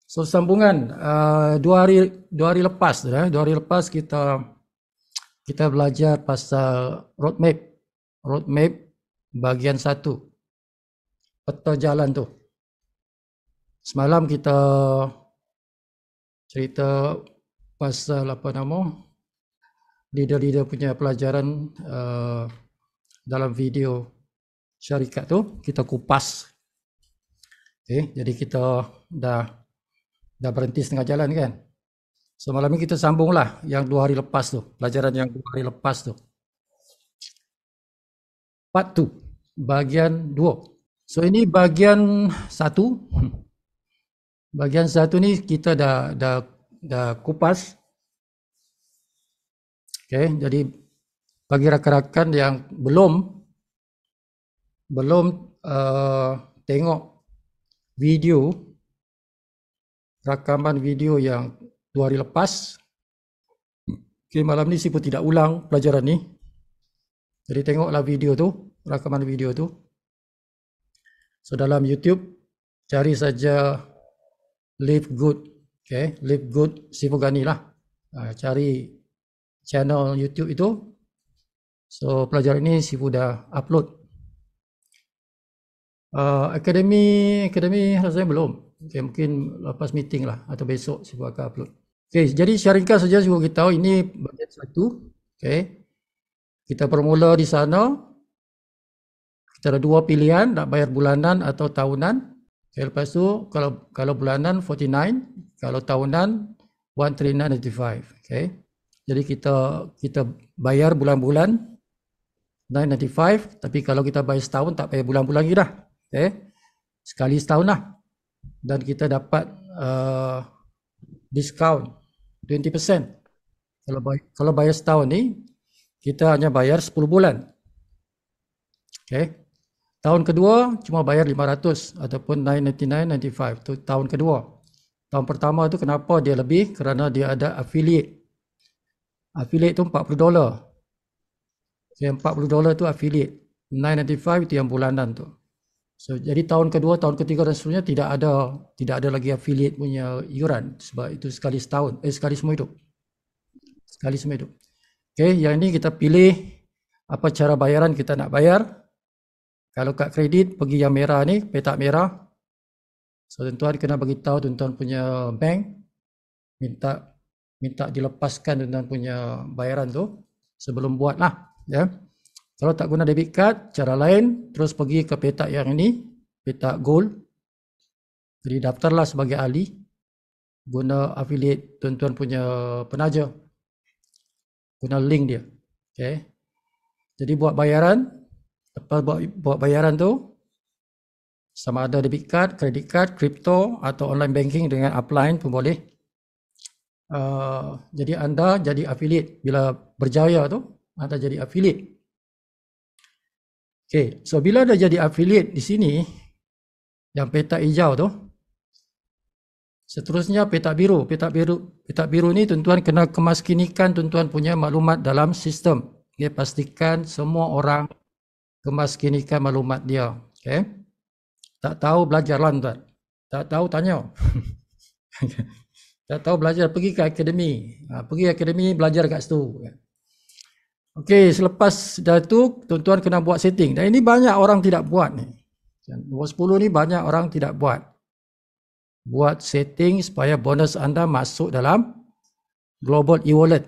So sambungan 2 hari lepas, 2 hari lepas kita belajar pasal roadmap bahagian 1, peta jalan tu. Semalam kita cerita pasal leader-leader punya pelajaran dalam video syarikat tu kita kupas. Okay, jadi kita dah berhenti setengah jalan kan. So malam ni kita sambunglah yang 2 hari lepas tu, pelajaran yang 2 hari lepas tu. Part 2, bahagian 2. So ini bahagian 1. Bahagian 1 ni kita dah kupas. Okay, jadi bagi rakan-rakan yang belum tengok rakaman video yang 2 hari lepas, okay, malam ni si pun tidak ulang pelajaran ni. Jadi tengoklah video tu, rakaman video tu. So dalam YouTube cari saja Live Good, okay, Live Good Sifu Ghani lah. Cari channel YouTube itu. So pelajaran ini Sifu dah upload. Akademi rasanya belum. Okay, mungkin lepas meeting lah atau besok Sifu akan upload. Okay, jadi sharingkan saja Sifu beritahu ini bahagian 1. Okay, kita bermula di sana. Kita ada 2 pilihan, nak bayar bulanan atau tahunan. Okay, lepas tu kalau bulanan 49, kalau tahunan 139.95. Okay, jadi kita bayar bulan-bulan 9.95, tapi kalau kita bayar setahun tak payah bulan-bulan lagi dah. Okay, sekali setahun lah. Dan kita dapat diskaun 20%. Kalau bayar setahun ni kita hanya bayar 10 bulan. Okay, tahun kedua cuma bayar 500 ataupun 999.95. Itu tahun kedua. Tahun pertama tu kenapa dia lebih? Kerana dia ada affiliate. Affiliate tu $40. Okay, $40 tu affiliate. 995 itu yang bulanan tu. So jadi tahun kedua, tahun ketiga dan seterusnya tidak ada lagi affiliate punya iuran, sebab itu sekali setahun, sekali semua hidup. Sekali semua hidup. Okay, yang ini kita pilih apa cara bayaran kita nak bayar. Kalau kad kredit pergi yang merah ni, petak merah. So tuan-tuan kena bagi tahu tuan-tuan punya bank, minta dilepaskan tuan-tuan punya bayaran tu sebelum buat lah, ya. Kalau tak guna debit card, cara lain, terus pergi ke petak yang ini, petak gold. Jadi daftarlah sebagai ahli, guna affiliate tuan-tuan punya penaja, guna link dia. Okay. Jadi buat bayaran, lepas buat bayaran tu, sama ada debit card, credit card, crypto atau online banking dengan upline pun boleh. Jadi anda jadi affiliate. Bila berjaya tu, anda jadi affiliate. Okay, so bila dah jadi affiliate di sini, yang petak hijau tu, seterusnya petak biru. Petak biru ni tuan-tuan kena kemaskinikan tuan-tuan punya maklumat dalam sistem. Okay, pastikan semua orang kemaskinikan maklumat dia. Okay. Tak tahu belajarlah tuan. Tak tahu tanya. Tak tahu belajar, pergi ke akademi. Pergi akademi belajar kat situ. Okey, selepas dah tu tuan-tuan kena buat setting. Dan ini banyak orang tidak buat ni. Nombor 10 ni banyak orang tidak buat. Buat setting supaya bonus anda masuk dalam Global e-wallet.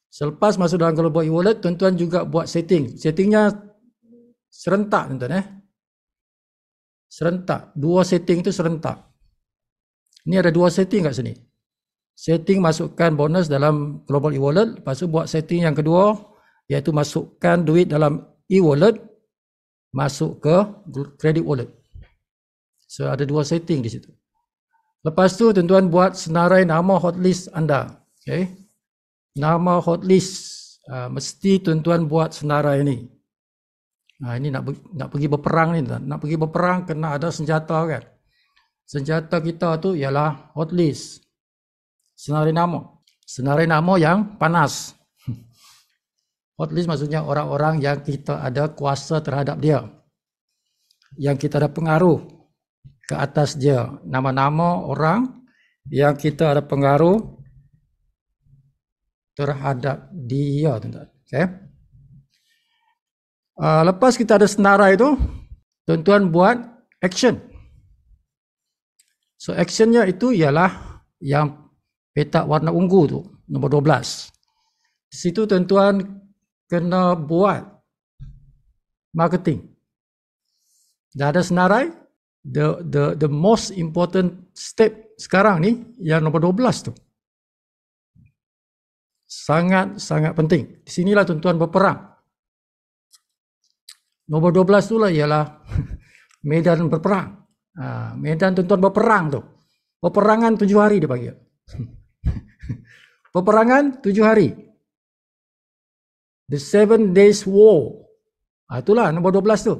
Selepas masuk dalam Global e-wallet, tuan-tuan juga buat setting. Settingnya serentak tuan-tuan. Serentak. 2 setting tu serentak. Ini ada 2 setting kat sini. Setting masukkan bonus dalam Global e-wallet. Lepas tu buat setting yang kedua, iaitu masukkan duit dalam e-wallet, masuk ke credit wallet. So ada 2 setting di situ. Lepas tu tuan-tuan buat senarai nama hotlist anda. Okay. Nama hotlist. Mesti tuan-tuan buat senarai ni. Ini nak pergi berperang ni. Nak pergi berperang kena ada senjata kan. Senjata kita tu ialah hotlist. Senarai nama yang panas. Hotlist maksudnya orang-orang yang kita ada kuasa terhadap dia, yang kita ada pengaruh. ke atas dia nama-nama orang yang kita ada pengaruh terhadap dia, tuan-tuan. Okay. Lepas kita ada senarai itu, tuan-tuan buat action. So actionnya itu ialah yang petak warna ungu tu, nombor 12. Di situ tuan-tuan kena buat marketing. Dah ada senarai, the most important step sekarang ni yang nombor 12 tu. Sangat-sangat penting. Di sinilah tuan-tuan berperang. Nombor 12 tu lah ialah medan berperang. Medan tuan-tuan berperang tu. Peperangan 7 hari dia panggil. Peperangan 7 hari. The 7 days war. Itulah nombor 12 tu.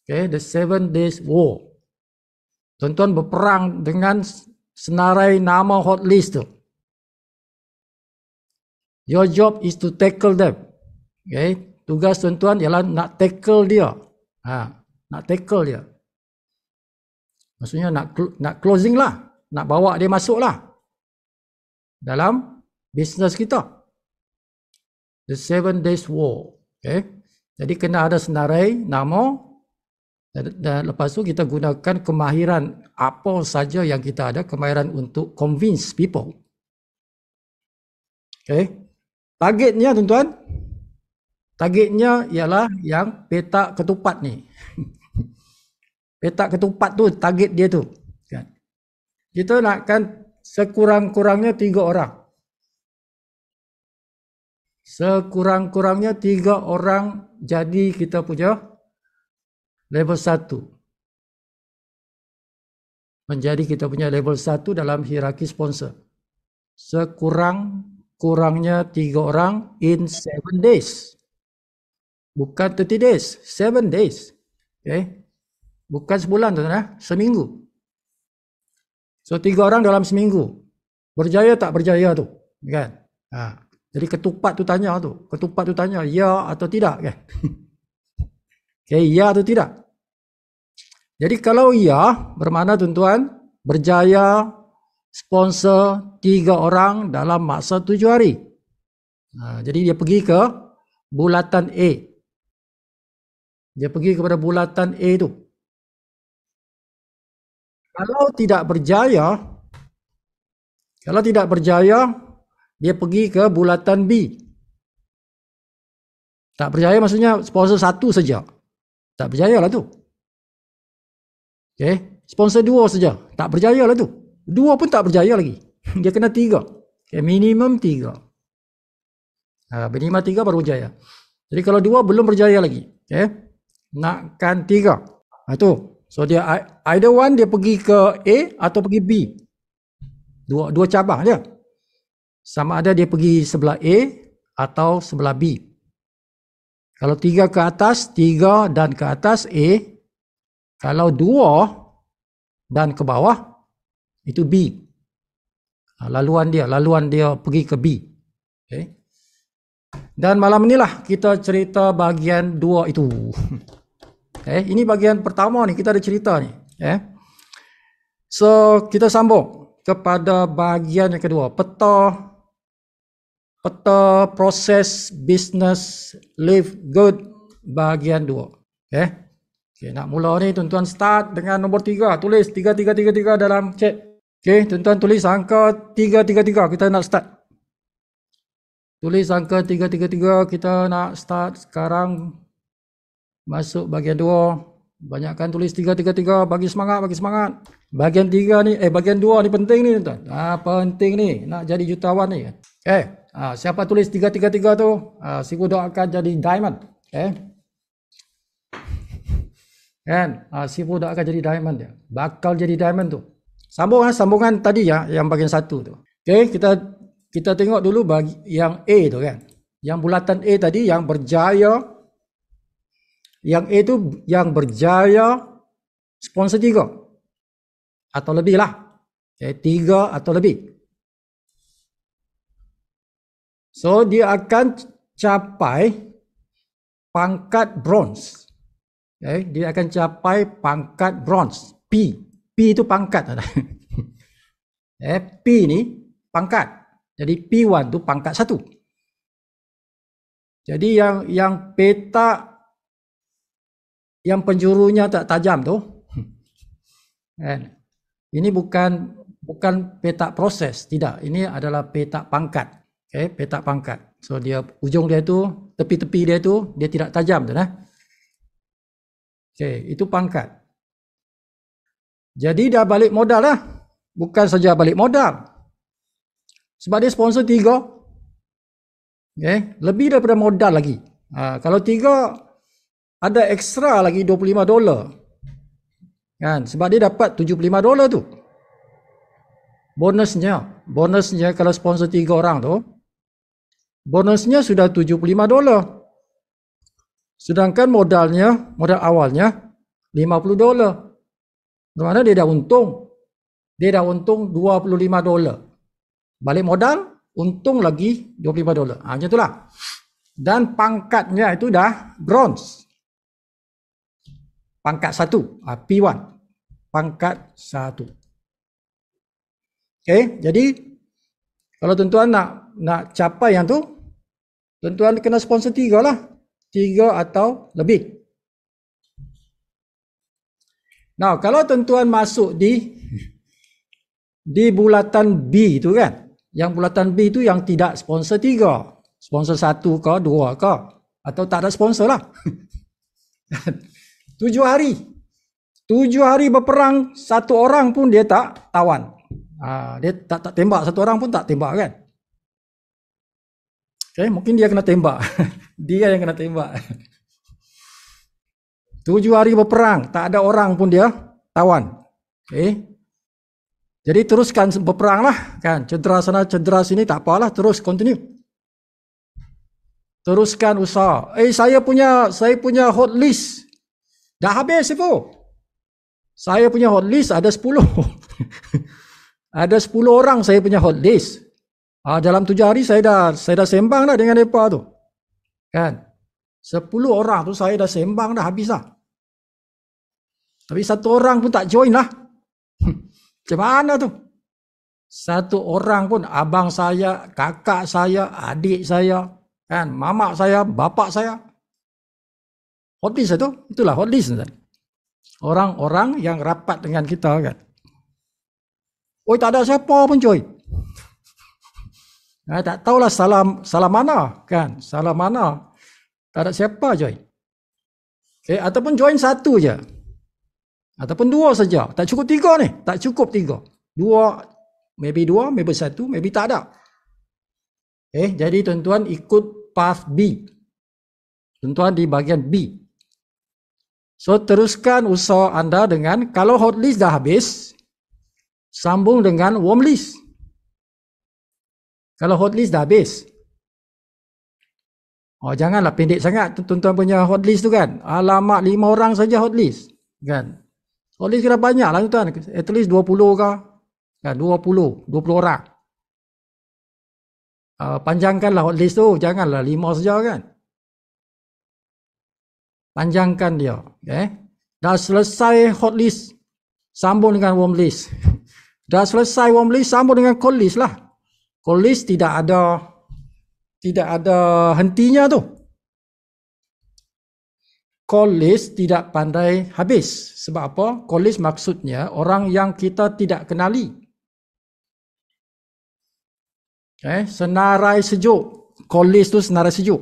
Okay, the 7 days war. Tuan-tuan berperang dengan senarai nama hot list tu. Your job is to tackle them. Okay, tugas tuan-tuan ialah nak tackle dia. Nak tackle dia. Maksudnya nak closing lah. Nak bawa dia masuk lah dalam bisnes kita. The 7 days war. Okay. Jadi kena ada senarai nama, dan lepas tu kita gunakan kemahiran apa saja yang kita ada, kemahiran untuk convince people. Okay. Targetnya tuan-tuan, targetnya ialah yang petak ketupat ni. Petak ketupat tu target dia tu. Kita nakkan sekurang-kurangnya 3 orang. Sekurang-kurangnya 3 orang jadi kita punya level 1. Menjadi kita punya level 1 dalam hierarki sponsor. Sekurang-kurangnya 3 orang in 7 days. Bukan 30 days, 7 days. Okay. Bukan sebulan tuan-tuan, seminggu. So 3 orang dalam seminggu. Berjaya tak berjaya tu, kan? Jadi ketupat tu tanya ya atau tidak, kan? Okay, ya atau tidak. Jadi kalau ya, bermakna tuan-tuan berjaya sponsor 3 orang dalam masa 7 hari. Jadi dia pergi ke bulatan A. Dia pergi kepada bulatan A tu. Kalau tidak berjaya, dia pergi ke bulatan B. Tak berjaya maksudnya sponsor 1 saja. Tak berjaya lah tu. Okay. Sponsor 2 saja. Tak berjaya lah tu. 2 pun tak berjaya lagi. Dia kena 3. Okay. Minimum 3. Minimum 3 baru berjaya. Jadi kalau 2 belum berjaya lagi. Okay. Nakkan 3. Itu. So dia either one dia pergi ke A atau pergi B. Dua cabang dia. Sama ada dia pergi sebelah A atau sebelah B. Kalau 3 ke atas, 3 dan ke atas A. Kalau 2 dan ke bawah, itu B. Laluan dia pergi ke B. Okay. Dan malam inilah kita cerita bahagian 2 itu. Ini bahagian pertama ni, kita ada cerita ni. So kita sambung kepada bahagian yang kedua, peta proses business live good bahagian 2. Okay, nak mula ni tuan-tuan start dengan nombor 3, tulis 3333 dalam chat. Okay, tuan-tuan tulis angka 333, kita nak start. Tulis angka 333, kita nak start sekarang. Masuk bahagian 2. Banyakkan tulis 333, bagi semangat. Bahagian 3 ni, bahagian 2 ni penting ni tuan. Penting ni nak jadi jutawan ni. Siapa tulis 333 tu, siapa doakan jadi diamond. Kan? Siapa doakan jadi diamond dia. Bakal jadi diamond tu. Sambungan tadi ya, yang bahagian 1 tu. Okay, kita tengok dulu bagi yang A tu kan. Yang bulatan A tadi yang berjaya. Yang A tu yang berjaya sponsor 3 atau lebih lah. 3 atau lebih. So dia akan capai pangkat bronze. Dia akan capai pangkat bronze P. P itu pangkat. P ni pangkat. Jadi P1 tu pangkat 1. Jadi yang peta yang penjurunya tak tajam tu, kan? Ini bukan peta proses, tidak. Ini adalah peta pangkat. Okay, peta pangkat. So dia ujung dia tu, tepi-tepi dia tu dia tidak tajam tu nah. Okay, itu pangkat. Jadi dah balik modal lah. Bukan saja balik modal. Sebab dia sponsor 3. Okay, lebih daripada modal lagi. Kalau 3 ada ekstra lagi $25. Kan? Sebab dia dapat $75 tu. Bonusnya kalau sponsor 3 orang tu, bonusnya sudah $75. Sedangkan modal awalnya $50. Bermakna dia dah untung. Dia dah untung $25. Balik modal, untung lagi $25. Macam itulah. Dan pangkatnya itu dah bronze. Pangkat 1, P1. Pangkat 1. Okay, jadi kalau tuan-tuan nak capai yang tu, tuan-tuan kena sponsor 3 lah. 3 atau lebih. Nah, kalau tuan-tuan masuk di bulatan B tu kan. Yang bulatan B tu yang tidak sponsor 3. Sponsor 1 ke 2 ke. Atau tak ada sponsor lah. 7 hari. 7 hari berperang, 1 orang pun dia tak tawan. Dia tak tembak, 1 orang pun tak tembak kan. Okay, mungkin dia kena tembak. Dia yang kena tembak. 7 hari berperang, tak ada orang pun dia tawan. Okay. Jadi teruskan berperang lah kan. Cedera sana, cedera sini, tak apalah, terus continue. Teruskan usaha. Saya punya hot list. Dah habis itu. Saya punya hot list ada 10. Ada 10 orang saya punya hot list. Dalam 7 hari saya dah sembang dah dengan mereka tu. Kan? 10 orang tu saya dah sembang dah habis lah. Tapi 1 orang pun tak join lah. Macam mana tu? 1 orang pun, abang saya, kakak saya, adik saya, kan, mamak saya, bapak saya. Hot list itu, itulah hot list. Orang-orang yang rapat dengan kita kan. Tak ada siapa pun join. Tak tahulah salah mana kan. Salah mana. Tak ada siapa join. Okay, ataupun join 1 je. Ataupun 2 saja. Tak cukup 3 ni. Tak cukup 3. 2, maybe 1, maybe tak ada. Okay, jadi tuan-tuan ikut path B. Tuan-tuan di bahagian B. So teruskan usaha anda dengan, kalau hot list dah habis, sambung dengan warm list. Kalau hot list dah habis, janganlah pendek sangat tuan-tuan punya hot list tu kan. Alamak, 5 orang saja hot list kan. Hot list kena banyak lah tuan, at least 20 ke kan, 20 orang. Panjangkanlah hot list tu, janganlah 5 saja kan. Panjangkan dia. Okay. Dah selesai hot list, sambung dengan warm list. Dah selesai warm list, sambung dengan cold list lah. Cold list tidak ada hentinya tu. Cold list tidak pandai habis. Sebab apa? Cold list maksudnya orang yang kita tidak kenali. Okay. Senarai sejuk. Cold list tu senarai sejuk.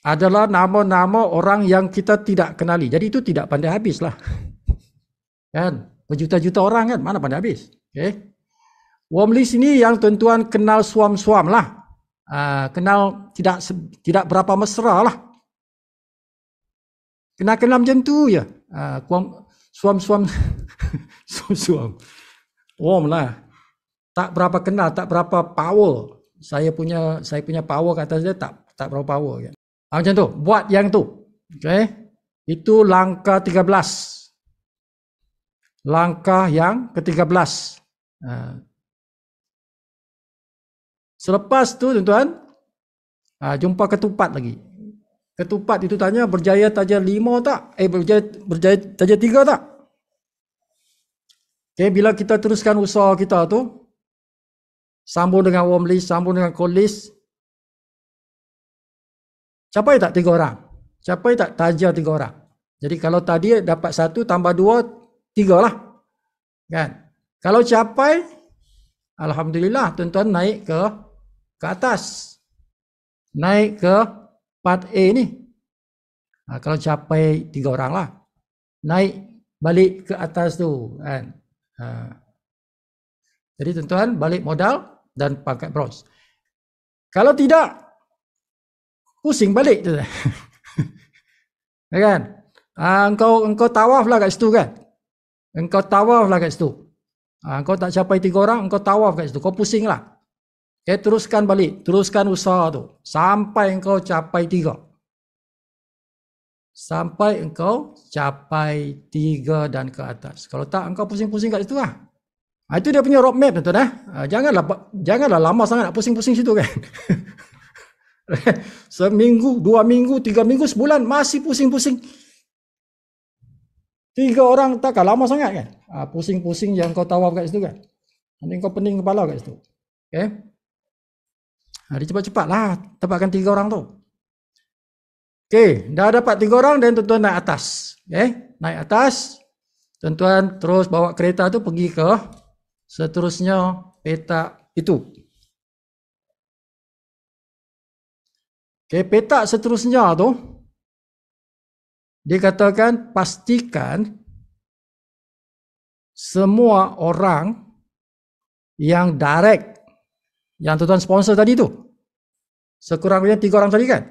Adalah nama-nama orang yang kita tidak kenali. Jadi itu tidak pandai habis lah. Kan? Berjuta-juta orang kan, mana pandai habis. Okay. Warm list ini yang tuan-tuan kenal suam-suam lah. Kenal tidak berapa mesra lah. Kenal macam tu je. Suam-suam. Suam-suam. Warm lah. Tak berapa kenal, tak berapa power. Saya punya power kat atas dia tak berapa power kan. Macam tu, buat yang tu. Okay. Itu langkah 13. Langkah yang ke-13. Selepas tu tuan-tuan, jumpa ketupat lagi. Ketupat itu tanya berjaya taja 5 tak? Berjaya taja 3 tak? Okay, bila kita teruskan usaha kita tu, sambung dengan warm list, sambung dengan cold list, capai tak 3 orang? Capai tak taja 3 orang? Jadi kalau tadi dapat 1 tambah 2, 3 lah. Kan? Kalau capai, alhamdulillah tuan-tuan naik ke atas. Naik ke part A ni. Kalau capai 3 orang lah. Naik balik ke atas tu kan. Jadi tuan-tuan balik modal dan pakai bros. Kalau tidak, pusing balik tu. Kan? Engkau tawaf lah kat situ kan? Engkau tawaf lah kat situ. Engkau tak capai 3 orang, engkau tawaf kat situ. Kau pusing lah. Okay, teruskan balik. Teruskan usaha tu. Sampai engkau capai 3. Sampai engkau capai 3 dan ke atas. Kalau tak, engkau pusing-pusing kat situ lah. Itu dia punya roadmap tuan-tuan. Janganlah lama sangat nak pusing-pusing situ kan. Seminggu, 2 minggu, 3 minggu, sebulan masih pusing-pusing. 3 orang takkan lama sangat kan. Pusing-pusing yang kau tawaf kat situ kan. Nanti kau pening kepala kat situ. Okay. Jadi cepat-cepat lah dapatkan 3 orang tu. Okay, dah dapat 3 orang dan tuan-tuan naik atas. Okay, naik atas. Tuan-tuan terus bawa kereta tu pergi ke seterusnya petak itu. Okay, petak seterusnya tu dikatakan pastikan semua orang yang direct yang tuan-tuan sponsor tadi tu sekurang-kurangnya 3 orang tadi kan.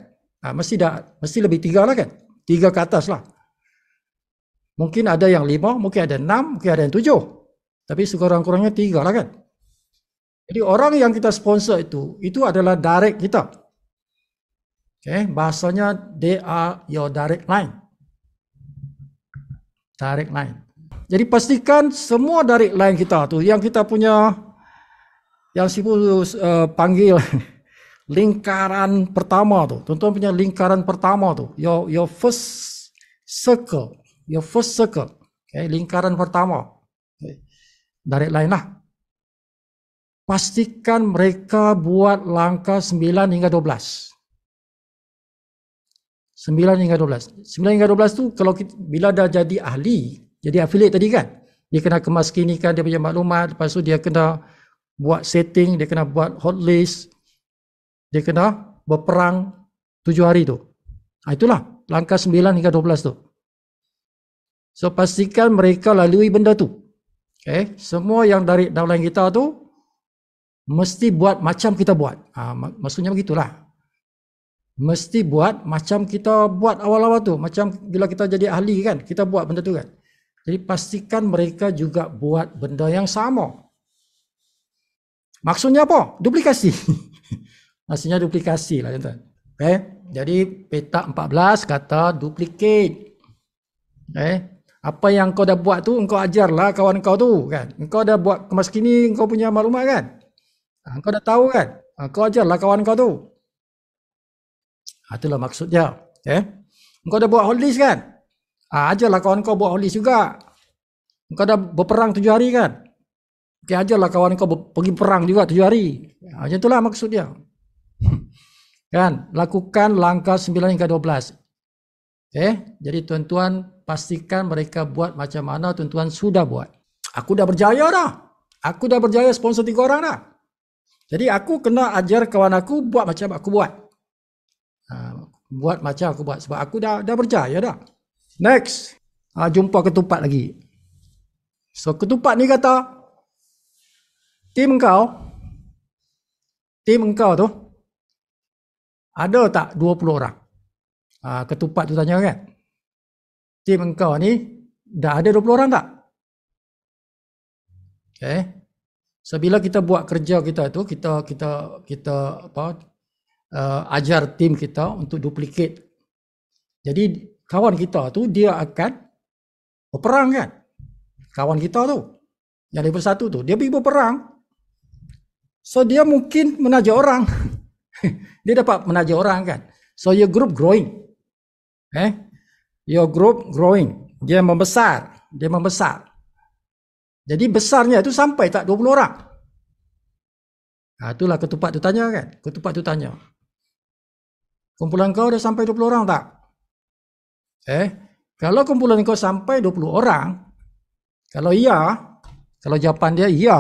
Mesti lebih 3 lah kan. 3 ke atas lah. Mungkin ada yang 5, mungkin ada 6, mungkin ada yang 7. Tapi sekurang-kurangnya 3 lah kan. Jadi orang yang kita sponsor itu adalah direct kita. Okay, bahasanya they are your direct line. Direct line. Jadi pastikan semua direct line kita tu yang kita punya yang Sibu panggil lingkaran pertama tu. Tuan-tuan punya lingkaran pertama tu. Your first circle. Your first circle. Okay, lingkaran pertama. Okay. Direct line lah. Pastikan mereka buat langkah 9 hingga 12. 9 hingga 12. 9 hingga 12 tu kalau bila dah jadi ahli, jadi affiliate tadi kan, dia kena kemaskinikan dia punya maklumat, lepas tu dia kena buat setting, dia kena buat hot list, dia kena berperang 7 hari tu. Itulah langkah 9 hingga 12 tu. So pastikan mereka lalui benda tu. Okay, semua yang dari downline kita tu mesti buat macam kita buat. Maksudnya begitulah. Mesti buat macam kita buat awal-awal tu. Macam bila kita jadi ahli kan, kita buat benda tu kan. Jadi pastikan mereka juga buat benda yang sama. Maksudnya apa? Duplikasi. Maksudnya duplikasi lah tuan-tuan. Okay. Jadi petak 14 kata duplicate. Okay. Apa yang kau dah buat tu, engkau ajarlah kawan kau tu kan. Engkau dah buat kemas kini, engkau punya maklumat kan. Engkau dah tahu kan. Engkau ajarlah kawan kau tu. Itulah maksudnya. Okay. Engkau dah buat hot list kan. Ajarlah kawan kau buat hot list juga. Engkau dah berperang 7 hari kan. Okay, ajarlah kawan kau pergi perang juga 7 hari. Macam itulah maksudnya. Kan, lakukan langkah 9 hingga 12. Okay, jadi tuan-tuan pastikan mereka buat macam mana tuan-tuan sudah buat. Aku dah berjaya dah. Aku dah berjaya sponsor 3 orang dah. Jadi aku kena ajar kawan aku buat macam aku buat. Buat macam aku buat sebab aku dah berjaya dah. Next, jumpa ketupat lagi. So ketupat ni kata tim engkau tu ada tak 20 orang? Ketupat tu tanya kan. Tim engkau ni dah ada 20 orang tak? Okay. So bila kita buat kerja kita tu, kita ajar tim kita untuk duplicate. Jadi kawan kita tu dia akan berperang kan. Kawan kita tu yang level 1 tu dia pergi berperang. So dia mungkin menaja orang. Dia dapat menaja orang kan. So your group growing. Your group growing. Dia membesar. Jadi besarnya itu sampai tak 20 orang. Itulah ketupat tu tanya kan. Ketupat tu tanya. Kumpulan kau dah sampai 20 orang tak? Kalau kumpulan kau sampai 20 orang, kalau iya, kalau jawapan dia iya,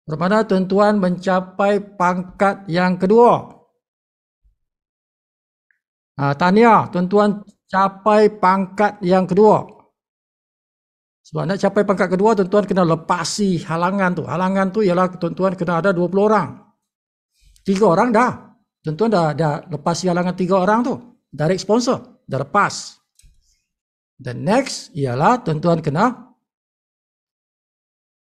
bermakna tuan-tuan mencapai pangkat yang kedua. Tahniah, tuan-tuan capai pangkat yang kedua. Sebab nak capai pangkat kedua, tuan-tuan kena lepasi halangan tu. Halangan tu ialah tuan-tuan kena ada 20 orang. 3 orang dah. Tuan-tuan dah lepasi halangan 3 orang tu. Direct sponsor, dah lepas. Dan next ialah tuan-tuan kena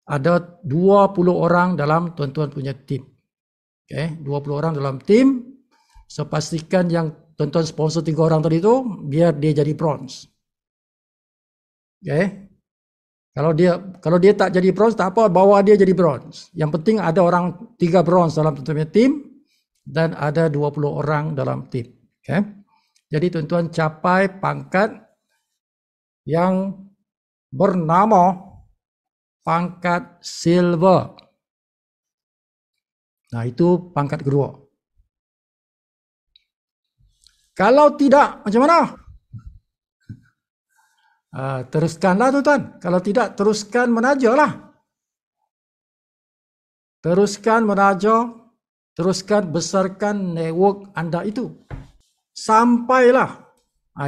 ada 20 orang dalam tuan-tuan punya tim. 20 orang dalam tim. So pastikan yang tuan-tuan sponsor 3 orang tadi tu, biar dia jadi bronze. Kalau dia tak jadi bronze, tak apa, bawa dia jadi bronze. Yang penting ada orang 3 bronze dalam tuan-tuan punya tim dan ada 20 orang dalam tim. Jadi tuan-tuan capai pangkat yang bernama pangkat silver. Nah, itu pangkat kedua. Kalau tidak, macam mana? Teruskanlah tuan-tuan. Kalau tidak, teruskan menajalah. Teruskan menaja, teruskan besarkan network anda itu. Sampailah.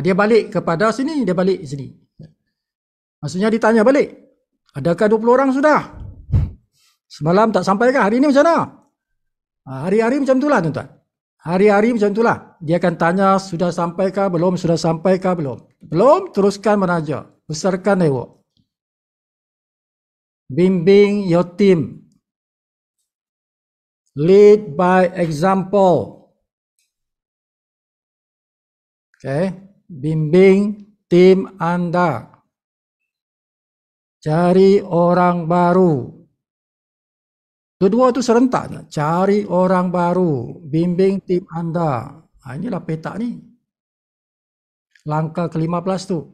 Dia balik kepada sini, dia balik sini. Maksudnya ditanya balik. Adakah 20 orang sudah? Semalam tak sampai kah? Hari ini macam mana? Hari-hari macam itulah tuan-tuan. Hari-hari macam itulah. Dia akan tanya sudah sampai kah belum, sudah sampai kah belum. Belum, teruskan menaja. Besarkan network. Bimbing your team. Lead by example. Bimbing tim anda. Cari orang baru. Kedua tu serentak. Cari orang baru. Bimbing tim anda. Inilah peta ni. Langkah ke-15 tu.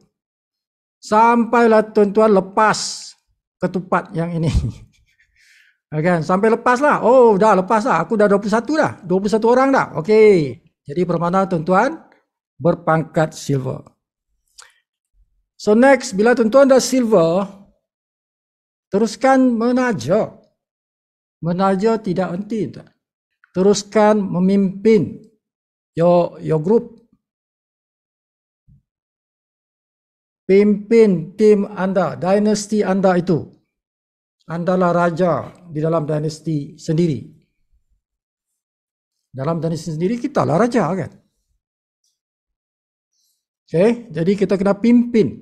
Sampailah tuan-tuan lepas ketupat yang ini. Sampai lepas lah. Oh, dah lepas lah. Aku dah 21 dah. 21 orang dah. Okey. Jadi bermakna tuan-tuan berpangkat silver. So next, bila tuan-tuan dah silver, teruskan menaja. Menaja tidak henti. Teruskan memimpin your group. Pimpin tim anda, dinasti anda itu. Andalah raja di dalam dinasti sendiri. Dalam dinasti sendiri kita lah raja kan. Jadi kita kena pimpin.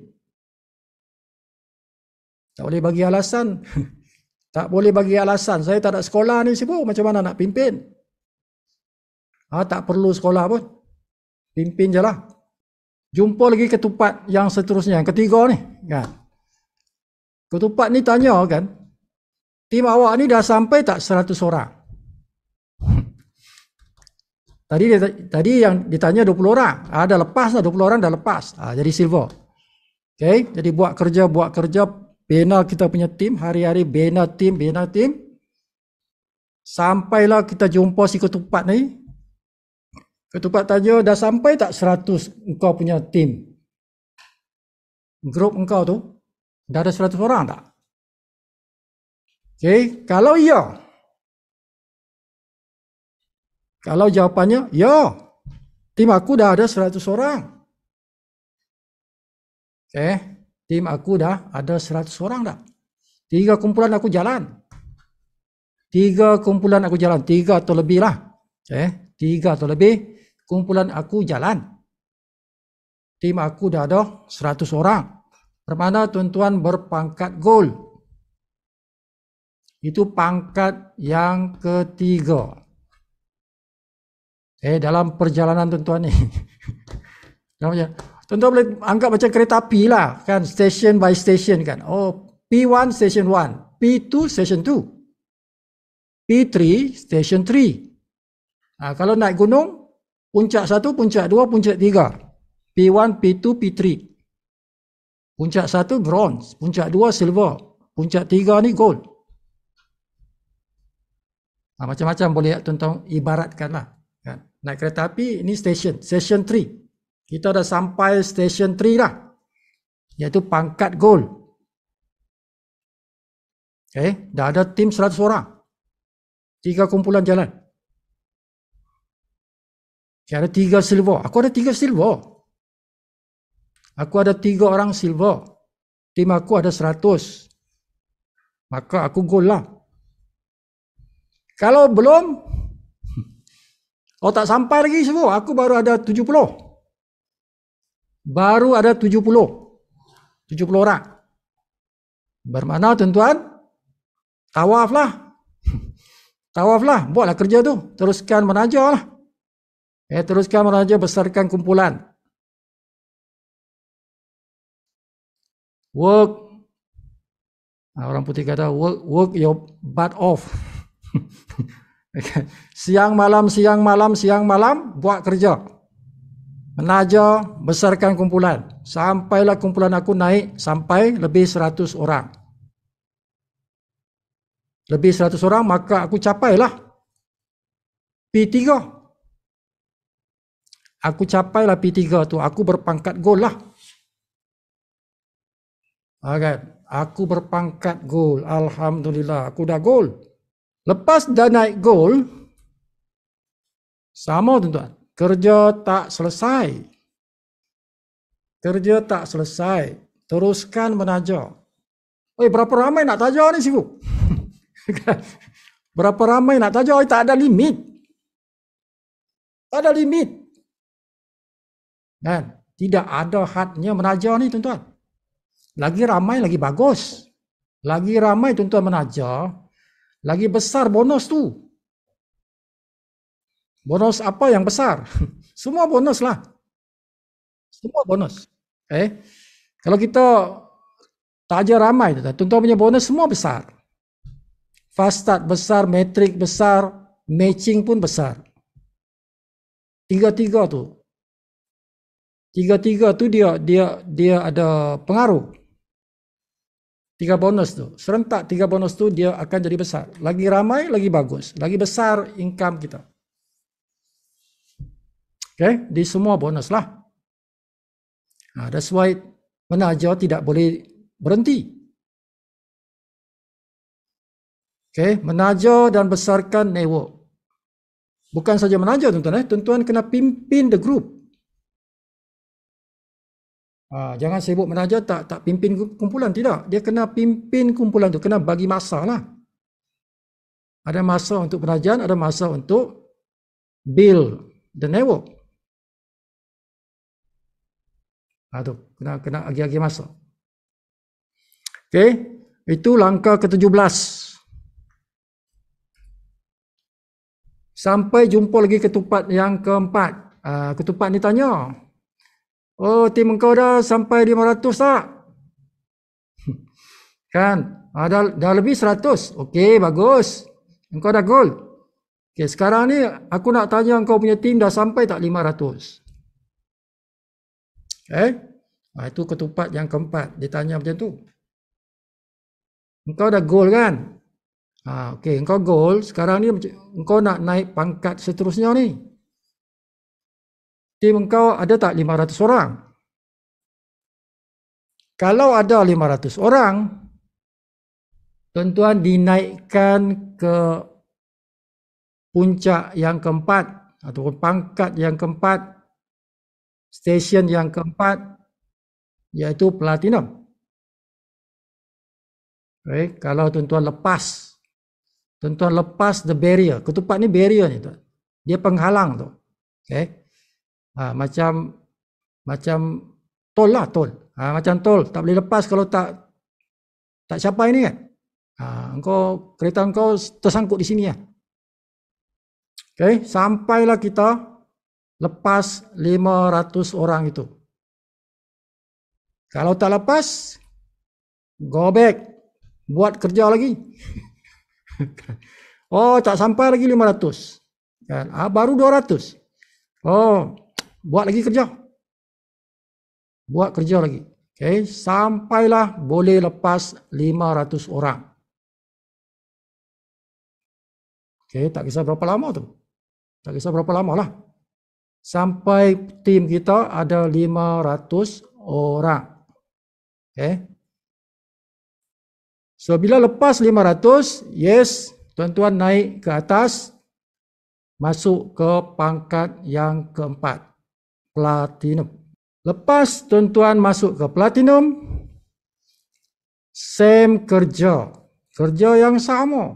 Tak boleh bagi alasan. Tak boleh bagi alasan. Saya tak ada sekolah ni sibuk. Macam mana nak pimpin? Tak perlu sekolah pun. Pimpin je lah. Jumpa lagi ketupat yang seterusnya. Yang ketiga ni. Ketupat ni tanya kan. Tim awak ni dah sampai tak 100 orang? Tadi yang ditanya 20 orang. Dah lepas lah 20 orang dah lepas. Jadi silver. Jadi buat kerja. Bina kita punya tim, hari-hari bina tim. Sampailah kita jumpa si ketupat ni. Ketupat tanya, dah sampai tak 100 engkau punya tim? Grup engkau tu, dah ada 100 orang tak? Kalau iya. Kalau jawapannya, ya. Tim aku dah ada 100 orang. Tim aku dah ada 100 orang dah. 3 kumpulan aku jalan. 3 kumpulan aku jalan. 3 atau lebih lah. 3 atau lebih kumpulan aku jalan. Tim aku dah ada 100 orang. Bermakna tuan-tuan berpangkat gold. Itu pangkat yang ketiga. Dalam perjalanan tuan-tuan ni. Tuan-tuan boleh anggap macam kereta api lah kan, station by station kan. P1 station 1, P2 station 2, P3 station 3. Kalau naik gunung, puncak 1, puncak 2, puncak 3. P1, P2, P3. Puncak 1 bronze, puncak 2 silver, puncak 3 ni gold. Macam-macam boleh tuan-tuan ibaratkan lah. Kan? Naik kereta api, ini station 3. Kita dah sampai station 3 dah. Iaitu pangkat gold. Okay, dah ada tim 100 orang. 3 kumpulan jalan. Okay, ada 3 silver. Aku ada 3 silver. Aku ada 3 orang silver. Tim aku ada 100. Maka aku gold lah. Kalau belum, tak sampai lagi semua, aku baru ada 70. Baru ada 70 orang. Bermakna tuan-tuan, tawaf lah. Tawaf lah, buatlah kerja tu. Teruskan menaja lah. Teruskan menaja, besarkan kumpulan. Work. Orang putih kata, work your butt off. Siang malam, buat kerja. Menaja, besarkan kumpulan. Sampailah kumpulan aku naik sampai lebih 100 orang. Lebih 100 orang, maka aku capailah P3. Aku capailah P3 tu, aku berpangkat gold lah. Okay. Aku berpangkat gold. Alhamdulillah, aku dah gold. Lepas dah naik gold, sama tuan-tuan, kerja tak selesai. Kerja tak selesai. Teruskan menaja. Berapa ramai nak taja ni sibuk? Berapa ramai nak taja? Tak ada limit. Tak ada limit. Kan? Tidak ada hadnya menaja ni tuan-tuan. Lagi ramai lagi bagus. Lagi ramai tuan-tuan menaja, lagi besar bonus tu. Bonus apa yang besar? Semua bonus lah. Semua bonus. Kalau kita taja ramai, tuan-tuan punya bonus semua besar. Fast start besar, metrik besar, matching pun besar. Tiga-tiga tu dia ada pengaruh. 3 bonus tu, serentak 3 bonus tu dia akan jadi besar. Lagi ramai, lagi bagus. Lagi besar income kita. Di semua bonus lah. That's why menaja tidak boleh berhenti. Menaja dan besarkan network. Bukan saja menaja tuan-tuan. Tuan-tuan kena pimpin the group. Jangan sibuk menaja tak pimpin kumpulan, tidak. Dia kena pimpin kumpulan tu, kena bagi masa lah. Ada masa untuk penajaan, ada masa untuk build the network. Tu kena agi-agi masa. Itu langkah ke-17. Sampai jumpa lagi ketupat yang keempat. Ketupat ni tanya, tim engkau dah sampai 500 tak? Kan? Dah lebih 100. Okey, bagus. Engkau dah gold. Sekarang ni aku nak tanya engkau punya tim dah sampai tak 500? Itu ketupat yang keempat. Dia tanya macam tu. Engkau dah gold kan? Okey, engkau gold. Sekarang ni engkau nak naik pangkat seterusnya ni. Tim engkau ada tak 500 orang? Kalau ada 500 orang, tuan-tuan dinaikkan ke puncak yang keempat ataupun pangkat yang keempat, stesen yang keempat, iaitu platinum. Kalau tuan-tuan lepas the barrier. Ketupat ni barrier ni, tuan. Dia penghalang tu. Macam tol lah, tol. Macam tol, tak boleh lepas kalau tak capai ni kan. Kereta engkau tersangkut di sini ya. Sampailah kita lepas 500 orang itu. Kalau tak lepas, go back, buat kerja lagi. Tak sampai lagi 500. Kan? Baru 200. Buat lagi kerja. Buat kerja lagi. Okay, sampailah boleh lepas 500 orang. Okay, tak kisah berapa lama tu. Tak kisah berapa lama lah. Sampai tim kita ada 500 orang. Okay. So, bila lepas 500, yes, tuan-tuan naik ke atas, masuk ke pangkat yang keempat, platinum. Lepas tuan-tuan masuk ke platinum, same kerja yang sama.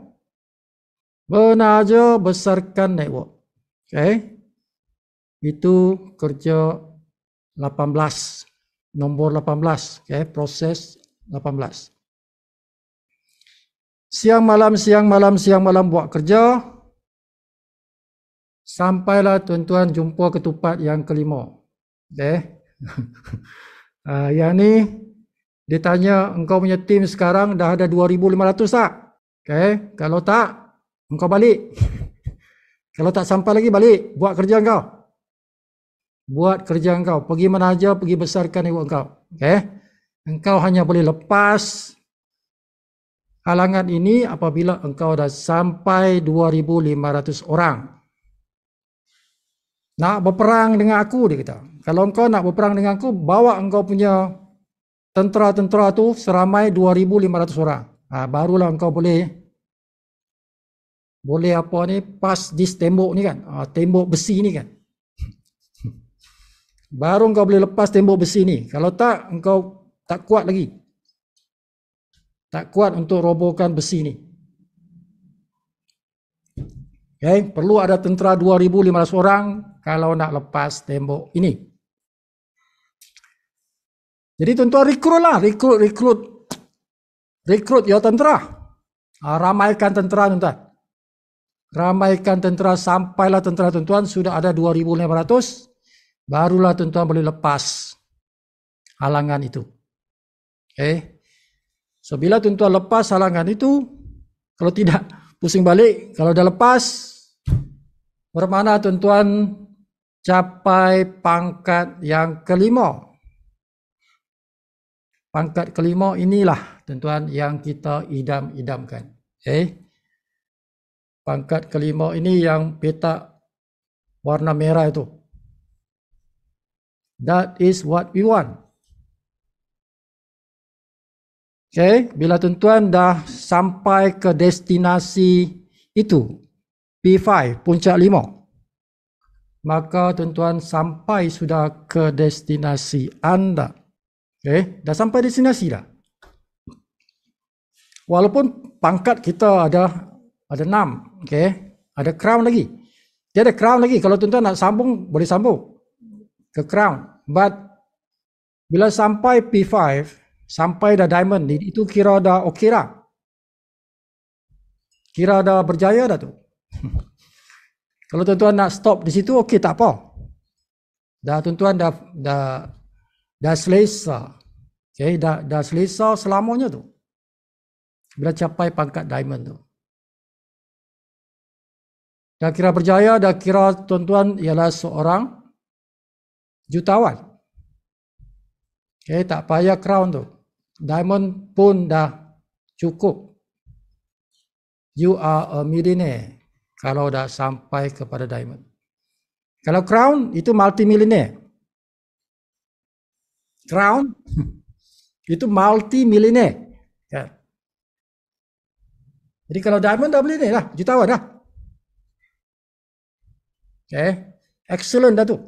Benaja besarkan network. Okay. Itu kerja 18, nombor 18, okay, proses 18. Siang malam buat kerja. Sampailah tuan-tuan jumpa ketupat yang kelima. Okay. Yang ni, dia tanya, engkau punya tim sekarang dah ada 2,500 tak? Okay. Kalau tak, engkau balik. Kalau tak sampai lagi, balik. Buat kerja engkau. Buat kerja engkau. Pergi mana aja, pergi besarkan network engkau. Okay. Engkau hanya boleh lepas halangan ini apabila engkau dah sampai 2,500 orang. Nak berperang dengan aku, dia kata. Kalau engkau nak berperang dengan aku, bawa engkau punya tentera-tentera tu seramai 2,500 orang. Barulah engkau boleh apa ni, pas di tembok ni kan. Tembok besi ni kan. Baru engkau boleh lepas tembok besi ni. Kalau tak, engkau tak kuat lagi. Tak kuat untuk robohkan besi ni. Okay, perlu ada tentera 2,500 orang kalau nak lepas tembok ini. Jadi tuan-tuan rekrut ya tentera. Ramaikan tentera tuan-tuan. Ramaikan tentera sampailah tentera tuan-tuan sudah ada 2,500. Barulah tuan-tuan boleh lepas halangan itu. Okay. So, bila tuan-tuan lepas halangan itu, kalau tidak, pusing balik. Kalau dah lepas, bermakna tuan-tuan capai pangkat yang kelima. Pangkat kelima inilah, tuan-tuan, yang kita idam-idamkan. Okay. Pangkat kelima ini yang petak warna merah itu. That is what we want. Okay, bila tuan-tuan dah sampai ke destinasi itu, P5, puncak 5, maka tuan-tuan sampai sudah ke destinasi anda. Okay, dah sampai destinasi dah. Walaupun pangkat kita ada 6, okay, ada crown lagi. Dia ada crown lagi. Kalau tuan-tuan nak sambung, boleh sambung ke crown. But bila sampai P5, sampai dah diamond, itu kira dah okey dah. Kira dah berjaya dah tu. Kalau tuan-tuan nak stop di situ, okey, tak apa. Dah tuan-tuan dah selesa. Okay, dah selesa selamanya tu. Bila capai pangkat diamond tu. Dah kira berjaya, dah kira tuan-tuan ialah seorang jutawan. Okay, tak payah crown tu. Diamond pun dah cukup. You are a millionaire kalau dah sampai kepada diamond. Kalau crown itu multi-millionaire. Crown itu multi-millionaire. Ya. Jadi kalau diamond dah millionaire lah, jutawan dah. Okay. Excellent dah tu.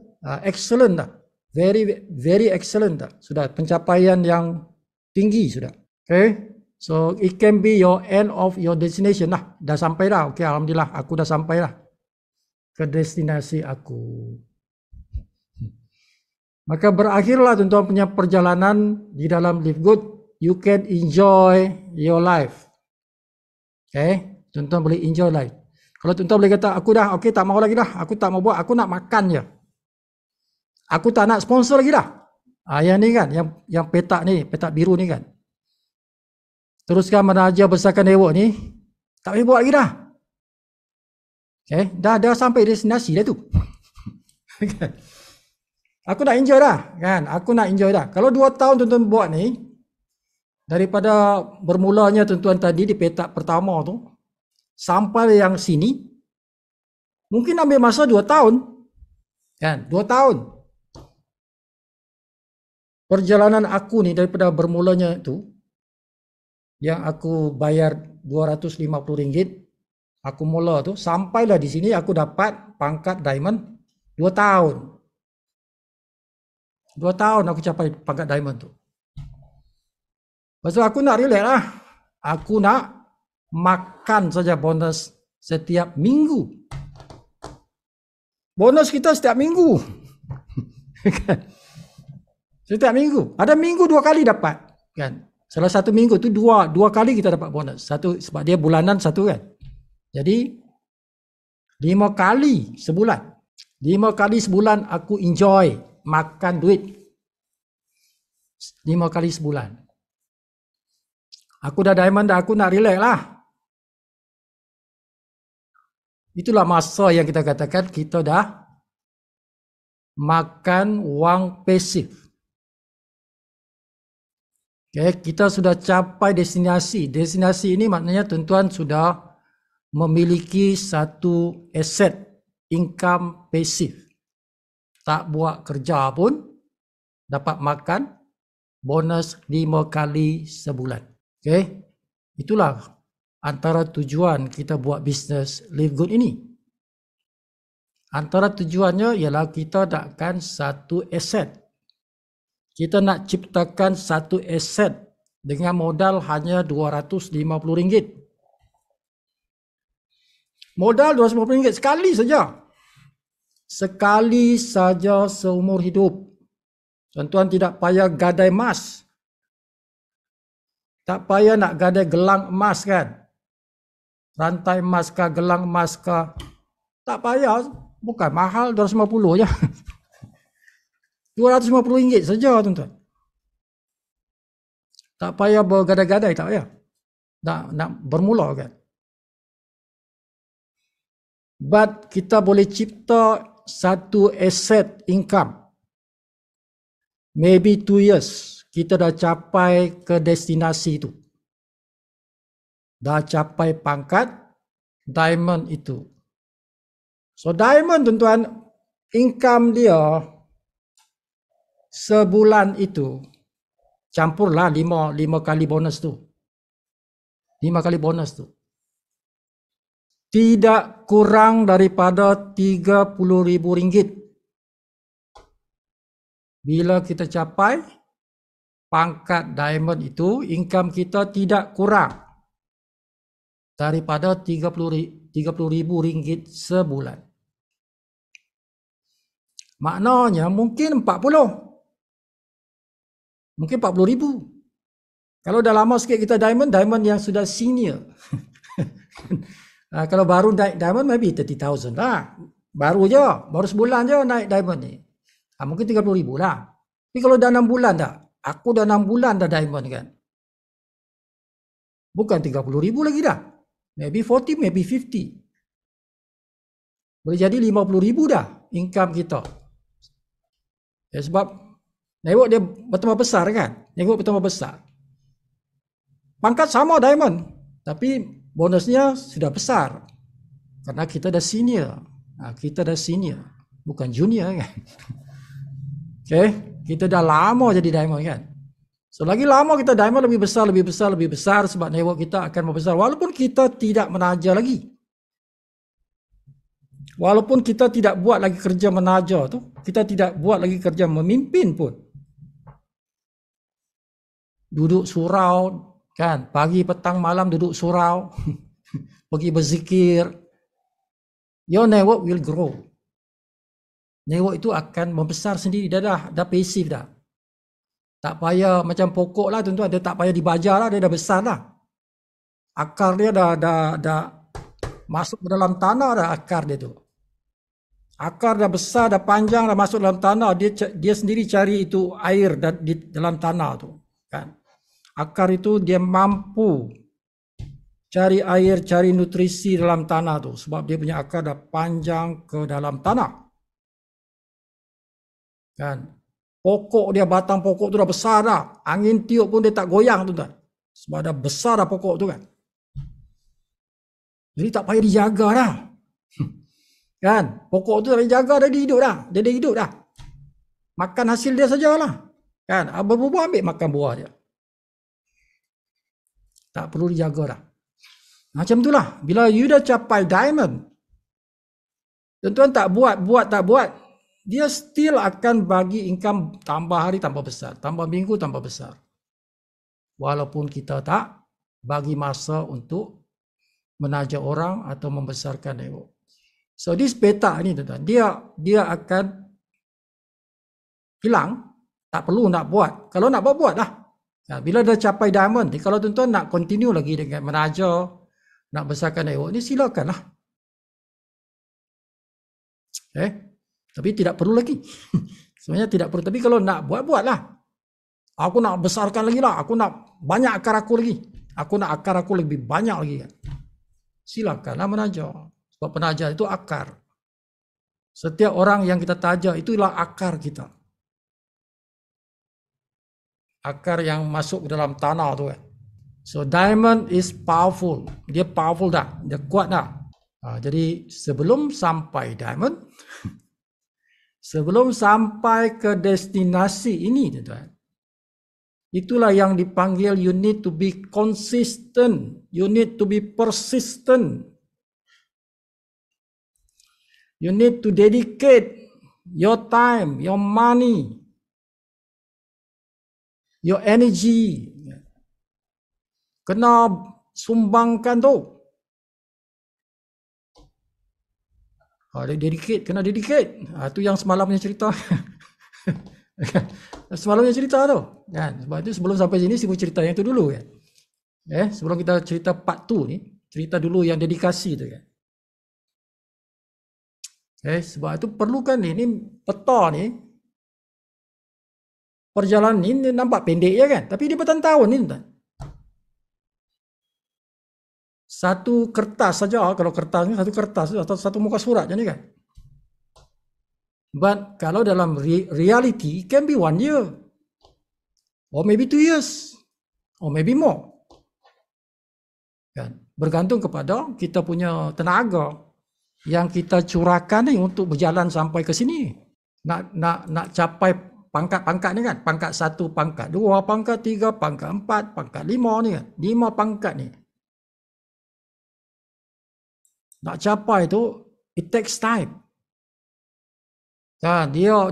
Excellent dah. Very, very excellent dah. Sudah pencapaian yang tinggi sudah. Okay. So, it can be your end of your destination lah. Dah sampai dah. Okay, alhamdulillah. Aku dah sampai lah ke destinasi aku. Maka berakhirlah tuan-tuan punya perjalanan di dalam Live Good. You can enjoy your life. Okay. Tuan-tuan boleh enjoy life. Kalau tuan-tuan boleh kata, aku dah, okay, tak mau lagi dah. Aku tak mau buat, aku nak makan je. Aku tak nak sponsor lagi dah. Yang ni kan, yang petak ni, petak biru ni kan. Teruskan menaja besarkan network ni, tak boleh buat lagi dah. Okay, dah sampai destinasi dah tu. Aku nak enjoy dah, kan? Aku nak enjoy dah. Kalau 2 tahun tuan-tuan buat ni, daripada bermulanya tuan-tuan tadi di petak pertama tu, sampai yang sini, mungkin ambil masa 2 tahun. Kan? 2 tahun. Perjalanan aku ni daripada bermulanya tu, yang aku bayar RM250, aku mula tu, sampailah di sini aku dapat pangkat diamond 2 tahun. 2 tahun aku capai pangkat diamond tu. Lepas tu aku nak relax lah. Aku nak makan saja bonus setiap minggu. Bonus kita setiap minggu. Setiap minggu. Ada minggu 2 kali dapat. Kan? Salah satu minggu tu dua kali kita dapat bonus. Satu sebab dia bulanan satu kan. Jadi 5 kali sebulan. 5 kali sebulan aku enjoy makan duit. 5 kali sebulan. Aku dah diamond dah, aku nak relax lah. Itulah masa yang kita katakan kita dah makan wang pasif. Okay, kita sudah capai destinasi. Destinasi ini maknanya tuan-tuan sudah memiliki satu aset income pasif. Tak buat kerja pun dapat makan bonus 5 kali sebulan. Okay, itulah antara tujuan kita buat bisnes Live Good ini. Antara tujuannya ialah kita nakkan satu aset. Kita nak ciptakan satu aset dengan modal hanya RM250. Modal RM250 sekali saja. Sekali saja seumur hidup. Tuan-tuan tidak payah gadai emas. Tak payah nak gadai gelang emas kan. Rantai emas kah, gelang emas kah. Tak payah. Bukan mahal, RM250 je. RM250 saja tuan-tuan. Tak payah bergadai-gadai, tak payah. Nak bermula kan. But kita boleh cipta satu aset income. Maybe 2 years. Kita dah capai ke destinasi itu. Dah capai pangkat diamond itu. So diamond tuan-tuan, income dia sebulan itu campurlah 5 kali bonus tu. 5 kali bonus tu. Tidak kurang daripada RM30,000. Bila kita capai pangkat diamond itu, income kita tidak kurang daripada RM30,000 sebulan. Maknanya mungkin 40. Mungkin 40,000. Kalau dah lama sikit kita diamond yang sudah senior. Kalau baru naik diamond maybe 30,000 lah. Baru sebulan je naik diamond ni. Mungkin 30,000 lah. Tapi kalau dah 6 bulan dah. Aku dah 6 bulan dah diamond kan. Bukan 30,000 lagi dah. Maybe 40, maybe 50. Boleh jadi 50,000 dah income kita. Ya, sebab network dia bertambah besar kan. Network bertambah besar. Pangkat sama diamond. Tapi bonusnya sudah besar. Karena kita dah senior. Kita dah senior. Bukan junior kan. Okay. Kita dah lama jadi diamond kan. So lagi lama kita diamond lebih besar sebab network kita akan membesar. Walaupun kita tidak menaja lagi. Walaupun kita tidak buat lagi kerja menaja tu. Kita tidak buat lagi kerja memimpin pun. Duduk surau kan. Pagi, petang, malam duduk surau. Pergi berzikir. Your network will grow. Network itu akan membesar sendiri. Dah pasif dah. Tak payah macam pokok lah tuan-tuan. Dia tak payah dibajar lah. Dia dah besar lah. Akar dia dah masuk ke dalam tanah dah akar dia tu. Akar dah besar, dah panjang, dah masuk dalam tanah. Dia sendiri cari itu air di dalam tanah tu. Kan? Akar itu dia mampu cari air, cari nutrisi dalam tanah tu. Sebab dia punya akar dah panjang ke dalam tanah. Kan? Pokok dia, batang pokok tu dah besar dah. Angin tiup pun dia tak goyang tuan-tuan. Sebab dah besar dah pokok tu kan. Jadi tak payah dijaga dah. Kan? Pokok tu dah dijaga, dah hidup dah. Dia dah hidup dah. Makan hasil dia sajalah. Kan? Berbuah ambil makan buah dia. Tak perlu dijaga dah. Macam itulah. Bila you dah capai diamond, tuan-tuan tak buat, dia still akan bagi income tambah hari tambah besar, tambah minggu tambah besar. Walaupun kita tak bagi masa untuk menaja orang atau membesarkan ego. So this petak ni tuan-tuan, dia akan hilang, tak perlu nak buat. Kalau nak buat lah. Bila dah capai diamond, kalau tuan-tuan nak continue lagi dengan menaja, nak besarkan ego ni, silakanlah. Tapi tidak perlu lagi. Sebenarnya tidak perlu. Tapi kalau nak buatlah. Aku nak besarkan lagi lah. Aku nak banyak akar aku lagi. Aku nak akar aku lebih banyak lagi. Silakanlah menaja. Sebab penaja itu akar. Setiap orang yang kita taja itulah akar kita. Akar yang masuk ke dalam tanah tu kan. So diamond is powerful. Dia powerful dah. Dia kuat dah. Jadi sebelum sampai diamond, sebelum sampai ke destinasi ini, tuan-tuan, itulah yang dipanggil you need to be consistent, you need to be persistent, you need to dedicate your time, your money, your energy. Kena sumbangkan tu. Dedicate, kena dedicate. Tu yang semalamnya cerita. Semalamnya cerita tu. Kan? Sebab itu sebelum sampai sini, sibuk cerita yang tu dulu. Kan? Sebelum kita cerita part 2 ni, cerita dulu yang dedikasi tu. Kan? Sebab itu perlukan ni peta ni, perjalanan ni nampak pendek ya kan? Tapi dia bertahun-tahun ni tuan. Satu kertas saja, kalau kertas ni satu kertas atau satu muka surat je ni kan. But kalau dalam reality, it can be 1 year. Or maybe 2 years. Or maybe more. Kan? Bergantung kepada kita punya tenaga yang kita curahkan ni untuk berjalan sampai ke sini. Nak capai pangkat-pangkat ni kan. Pangkat 1, pangkat 2, pangkat 3, pangkat 4, pangkat 5 ni kan. 5 pangkat ni. Nak capai tu, it takes time. Dia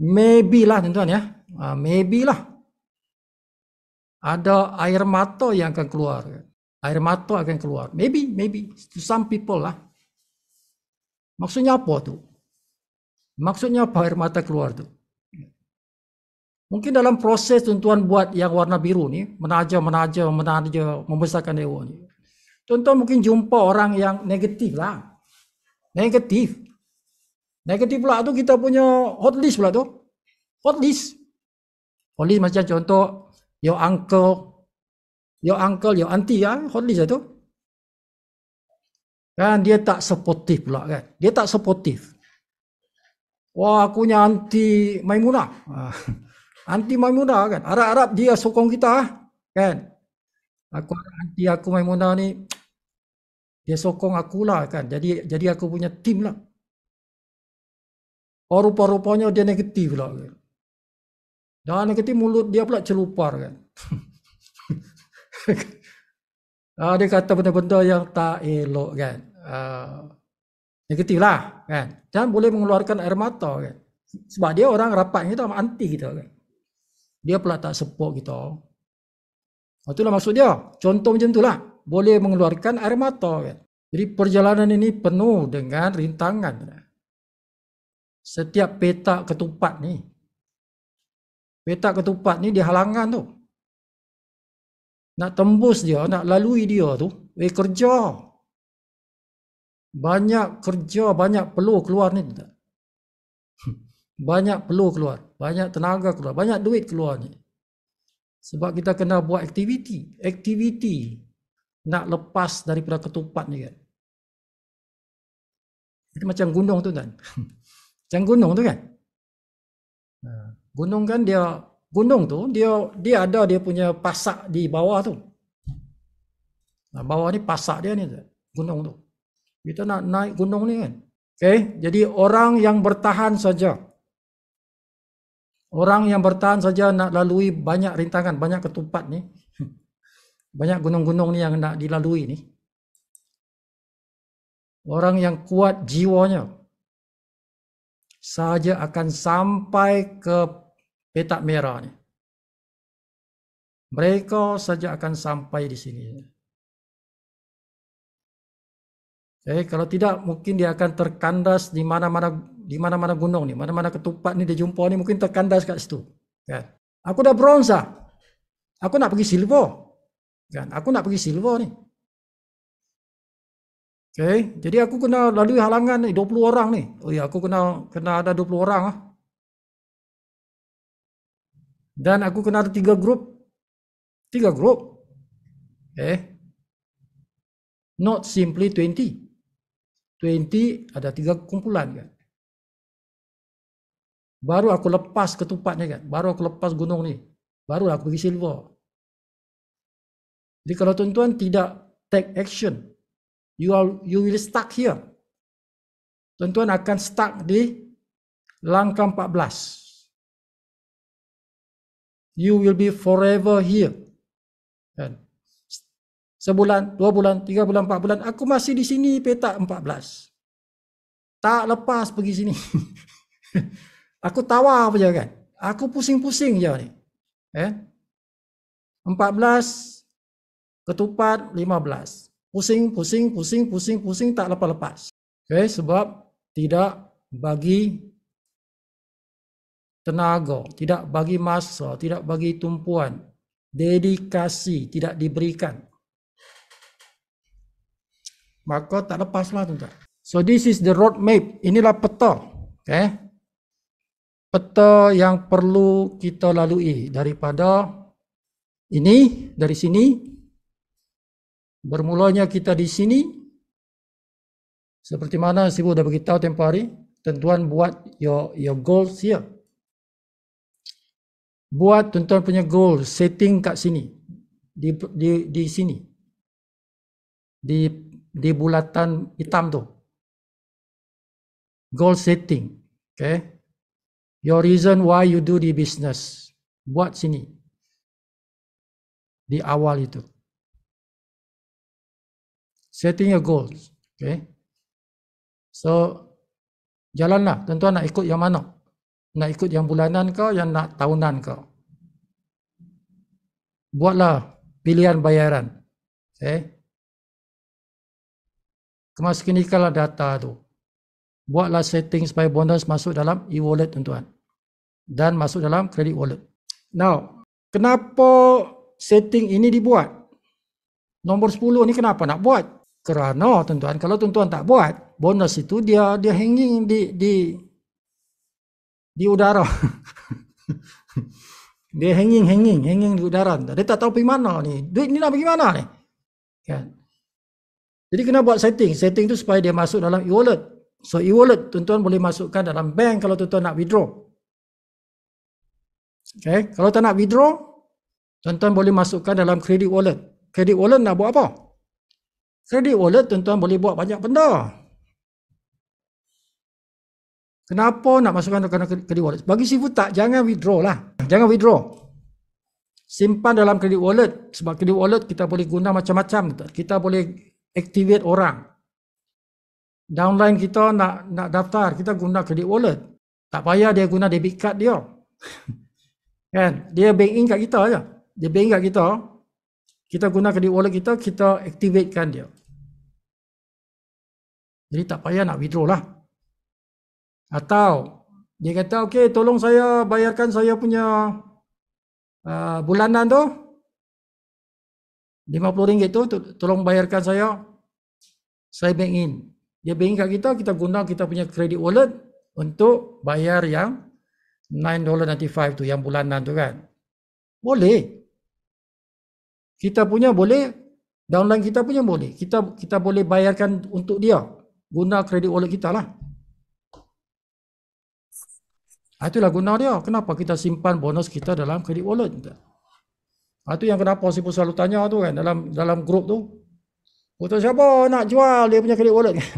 maybe lah tuan-tuan ya. Maybe lah. Ada air mata yang akan keluar. Air mata akan keluar. Maybe. To some people lah. Maksudnya apa tu? Maksudnya apa air mata keluar tu? Mungkin dalam proses tuan-tuan buat yang warna biru ni, menaja, membesarkan dewa ni. Tuan-tuan mungkin jumpa orang yang negatif lah. Negatif pula tu kita punya hot list pula tu. Hot list macam contoh your uncle, your auntie ya, hot list tu. Kan dia tak supportive pula kan. Dia tak supportive. Wah, aku punya auntie Maimunah. Auntie Maimunah kan. Harap-harap dia sokong kita kan. Auntie aku Maimunah ni dia sokong akulah kan. Jadi aku punya tim lah. Oh, rupa-rupanya dia negatif pula kan. Dan negatif mulut dia pula celupar kan. Dia kata benda-benda yang tak elok kan. Negatif lah kan. Dan boleh mengeluarkan air mata kan. Sebab dia orang rapat kita, anti kita kan. Dia pula tak support kita. Itulah maksud dia. Contoh macam itulah. Boleh mengeluarkan air mata kan. Jadi perjalanan ini penuh dengan rintangan. Setiap petak ketupat ni dia halangan tu. Nak tembus dia, nak lalui dia tu, kerja. Banyak kerja, banyak peluh keluar ni. Banyak peluh keluar, banyak tenaga keluar, banyak duit keluar ni. Sebab kita kena buat aktiviti nak lepas daripada ketupat ni kan. Itu macam gunung tu kan. Macam gunung tu kan. Gunung kan gunung tu dia ada dia punya pasak di bawah tu. Nah, bawah ni pasak dia ni gunung tu. Kita nak naik gunung ni kan. Okay, jadi orang yang bertahan saja. Orang yang bertahan saja nak lalui banyak rintangan, banyak ketupat ni. Banyak gunung-gunung ni yang nak dilalui ni. Orang yang kuat jiwanya sahaja akan sampai ke petak merah ni. Mereka saja akan sampai di sini. Okay, kalau tidak mungkin dia akan terkandas di mana-mana gunung ni, mana-mana ketupat ni dia jumpa ni mungkin terkandas kat situ. Kan? Aku dah bronze dah. Aku nak pergi silver. Kan? Aku nak pergi silver ni. Okay, jadi aku kena lalui halangan ni 20 orang ni. Oh ya, aku kena ada 20 orang lah. Dan aku kena ada 3 grup. 3 grup. Okay. Not simply 20. 20 ada 3 kumpulan kan. Baru aku lepas ketupatnya kan. Baru aku lepas gunung ni. Baru aku pergi silver. Jadi kalau tuan-tuan tidak take action, you will stuck here. Tuan-tuan akan stuck di langkah 14. You will be forever here. Kan? Sebulan, 2 bulan, 3 bulan, 4 bulan, aku masih di sini petak 14. Tak lepas pergi sini. Aku tawar saja kan. Aku pusing-pusing je ni. 14 ketupat 15. Pusing tak lepas-lepas. Okay, sebab tidak bagi tenaga, tidak bagi masa, tidak bagi tumpuan, dedikasi tidak diberikan. Maka tak lepaslah tuan-tuan. So this is the road map. Inilah peta. Okay. Peta yang perlu kita lalui daripada ini, dari sini. Bermulanya kita di sini. Seperti mana Sibu dah beritahu tempoh hari. Tuan-tuan buat your goals here. Buat tuan-tuan punya goal setting kat sini. Di sini. Di bulatan hitam tu. Goal setting. Okay. Your reason why you do the business. Buat sini. Di awal itu. Setting your goals. Okay. So, jalanlah. Tuan-tuan nak ikut yang mana? Nak ikut yang bulanan ke, yang nak tahunan ke? Buatlah pilihan bayaran. Okay. Kemaskinikalah data tu. Buatlah setting supaya bonus masuk dalam e-wallet tuan-tuan. Dan masuk dalam credit wallet. Now, kenapa setting ini dibuat? Nombor 10 ni kenapa nak buat? Kerana tuan-tuan, kalau tuan-tuan tak buat, bonus itu dia hanging di udara. Dia hanging di udara. Dia tak tahu pergi mana ni. Duit ni nak pergi mana ni? Kan? Jadi kena buat setting. Setting tu supaya dia masuk dalam e-wallet. So e-wallet tuan-tuan boleh masukkan dalam bank kalau tuan-tuan nak withdraw. Okay. Kalau tak nak withdraw, tuan-tuan boleh masukkan dalam credit wallet. Credit wallet nak buat apa? Credit wallet tuan-tuan boleh buat banyak benda. Kenapa nak masukkan dalam credit wallet? Bagi Sifu tak, jangan withdraw lah. Jangan withdraw. Simpan dalam credit wallet. Sebab credit wallet kita boleh guna macam-macam. Kita boleh activate orang. Downline kita nak daftar, kita guna credit wallet. Tak payah dia guna debit card dia. Kan? Dia bank in kat kita aja. Dia bank in kat kita. Kita guna credit wallet kita activatekan dia. Jadi tak payah nak withdraw lah. Atau dia kata, okey, tolong saya bayarkan saya punya bulanan tu. RM50 tu tolong bayarkan saya bank in. Dia bank in kat kita guna kita punya credit wallet untuk bayar yang $9.95 tu, yang bulanan tu kan. Boleh. Kita punya boleh, downline kita punya boleh. Kita boleh bayarkan untuk dia. Guna credit wallet kita lah. Itulah guna dia. Kenapa kita simpan bonus kita dalam credit wallet? Itu yang kenapa Sifu selalu tanya tu kan dalam grup tu. Betul, siapa nak jual dia punya credit wallet kan?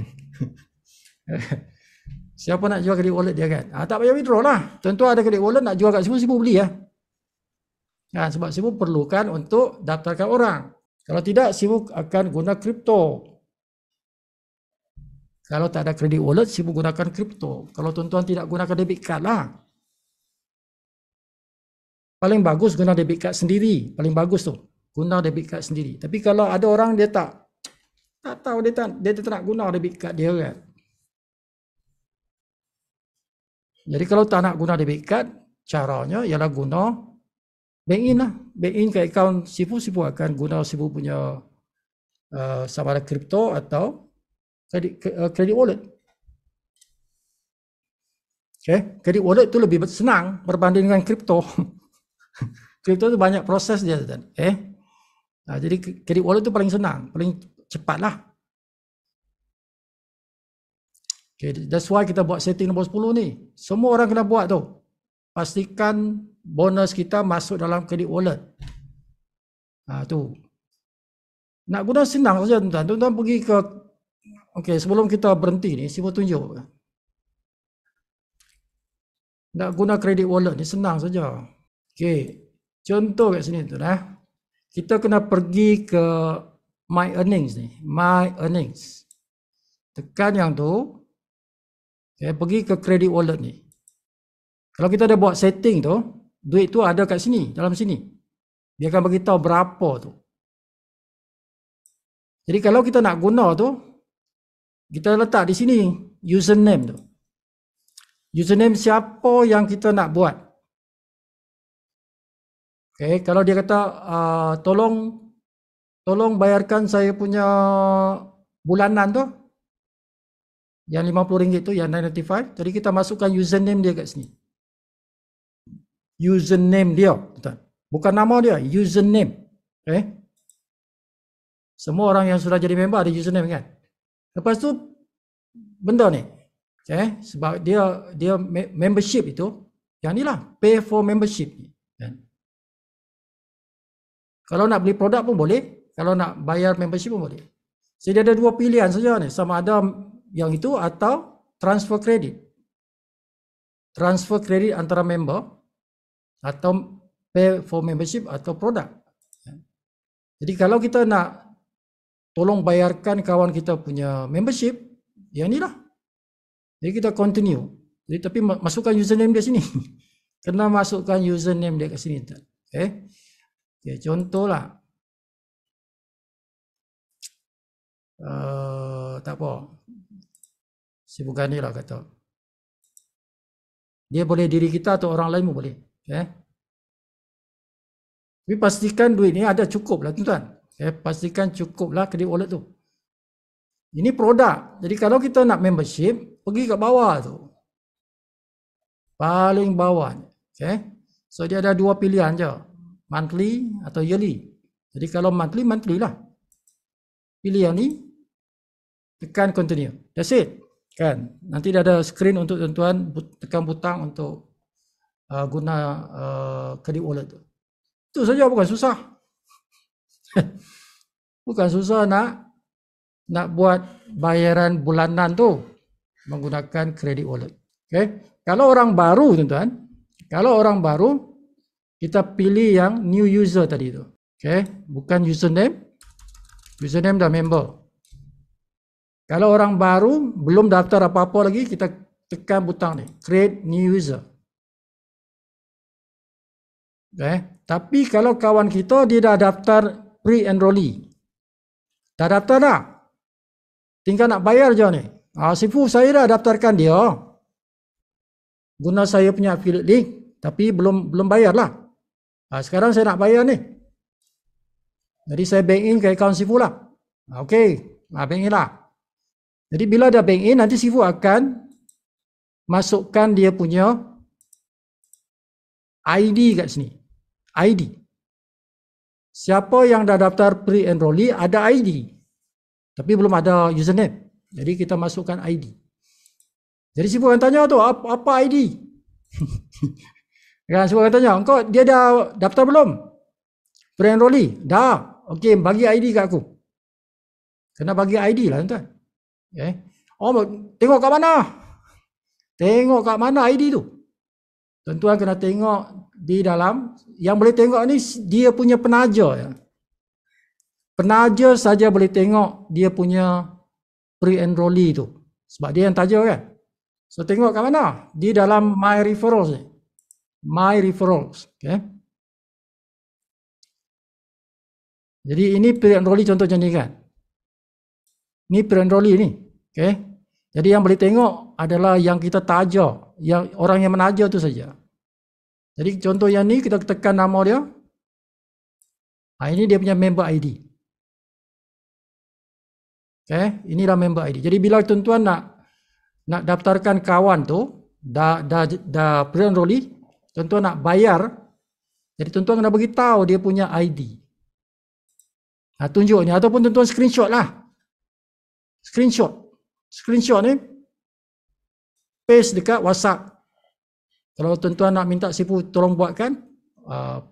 Siapa nak jual credit wallet dia kan? Tak payah withdraw lah. Tentu ada credit wallet nak jual kat Sifu beli ya. Sebab Sifu perlukan untuk daftarkan orang. Kalau tidak, Sifu akan guna kripto. Kalau tak ada credit wallet, Sifu gunakan kripto. Kalau tuan-tuan tidak gunakan debit card lah. Paling bagus guna debit card sendiri. Paling bagus tu. Guna debit card sendiri. Tapi kalau ada orang dia tak tahu, dia tak nak guna debit card dia kan. Jadi kalau tak nak guna debit card, caranya ialah guna bank in lah. Bank in ke akaun Sifu akan guna Sifu punya sama ada kripto atau credit wallet. Okay, credit wallet tu lebih senang berbanding dengan kripto. Kripto tu banyak proses dia kan. Jadi credit wallet tu paling senang, paling cepat lah. Okay, that's why kita buat setting nombor 10 ni. Semua orang kena buat tu. Pastikan bonus kita masuk dalam credit wallet. Tu. Nak guna senang saja tuan-tuan. Tuan-tuan pergi ke, okey, sebelum kita berhenti ni, Sifu tunjuk. Nak guna credit wallet ni senang saja. Okey, contoh kat sini tu dah. Kita kena pergi ke My Earnings ni, My Earnings. Tekan yang tu. Okay, pergi ke credit wallet ni. Kalau kita dah buat setting tu, duit tu ada kat sini, dalam sini. Dia akan beritahu berapa tu. Jadi kalau kita nak guna tu, kita letak di sini username tu. Username siapa yang kita nak buat. Okay, kalau dia kata tolong bayarkan saya punya bulanan tu, yang RM50 tu, yang $9.95. Jadi kita masukkan username dia kat sini. Username dia, bukan nama dia, username. Okay. Semua orang yang sudah jadi member ada username kan. Lepas tu benda ni, okay, sebab dia membership itu, yang ni lah, pay for membership. Kan? Kalau nak beli produk pun boleh, kalau nak bayar membership pun boleh. Jadi ada dua pilihan saja ni, sama ada yang itu atau transfer kredit. Transfer kredit antara member atau pay for membership atau produk. Jadi kalau kita nak tolong bayarkan kawan kita punya membership, yang ni lah. Jadi kita continue. Jadi tapi masukkan username dia sini. Kena masukkan username dia kat sini. Okay. Okay, contohlah. Tak apa. Sifu Ghani lah kata. Dia boleh diri kita atau orang lain pun boleh. Okay. Tapi pastikan duit ni ada cukup lah tuan-tuan. Okay. Pastikan cukup lah credit wallet tu. Ini produk. Jadi kalau kita nak membership, pergi ke bawah tu. Paling bawah. Okay. So dia ada dua pilihan je. Monthly atau yearly. Jadi kalau monthly lah. Pilih yang ni. Tekan continue. That's it. Kan, nanti dah ada screen untuk tuan-tuan tekan butang untuk guna credit wallet tu. Itu saja, bukan susah. Bukan susah nak buat bayaran bulanan tu menggunakan credit wallet. Okay. Kalau orang baru tuan-tuan, kalau orang baru kita pilih yang new user tadi tu. Okay, bukan username. Username dah member. Kalau orang baru, belum daftar apa-apa lagi, kita tekan butang ni. Create new user. Okay. Tapi kalau kawan kita, dia dah daftar pre-enrollee. Dah daftar dah. Tinggal nak bayar je ni. Sifu, saya dah daftarkan dia. Guna saya punya affiliate link. Tapi belum bayar lah. Sekarang saya nak bayar ni. Jadi saya bank in ke akaun Sifu lah. Okay. Bank in lah. Jadi bila dah bank in, nanti Sifu akan masukkan dia punya ID kat sini. ID. Siapa yang dah daftar pre-enrollee ada ID. Tapi belum ada username. Jadi kita masukkan ID. Jadi Sifu akan tanya tu, apa ID? Kan semua tanya, engkau dia dah daftar belum? Pre-enrollee? Dah. Okey, bagi ID kat aku. Kena bagi ID lah tuan. Okay. Oh, tengok kat mana? Tengok kat mana ID tu? Tuan-tuan kena tengok di dalam. Yang boleh tengok ni dia punya penaja. Ya. Penaja saja boleh tengok dia punya pre-enrollee tu. Sebab dia yang taja kan. So tengok kat mana? Di dalam My Referrals ni. My Referrals. Okay. Jadi ini pre-enrollee contoh macam ni kan. Ni pre-enrollee ni. Okay. Jadi yang boleh tengok adalah yang kita taja. Yang orang yang menaja tu saja. Jadi contoh yang ni kita tekan nama dia. Ini dia punya member ID. Okay. Inilah member ID. Jadi bila tuan-tuan nak daftarkan kawan tu. Dah pre-enrollee. Tuan-tuan nak bayar. Jadi tuan-tuan kena beritahu dia punya ID. Tunjuk ni. Ataupun tuan-tuan screenshot lah. Screenshot ni paste dekat WhatsApp. Kalau tuan-tuan nak minta Sifu tolong buatkan,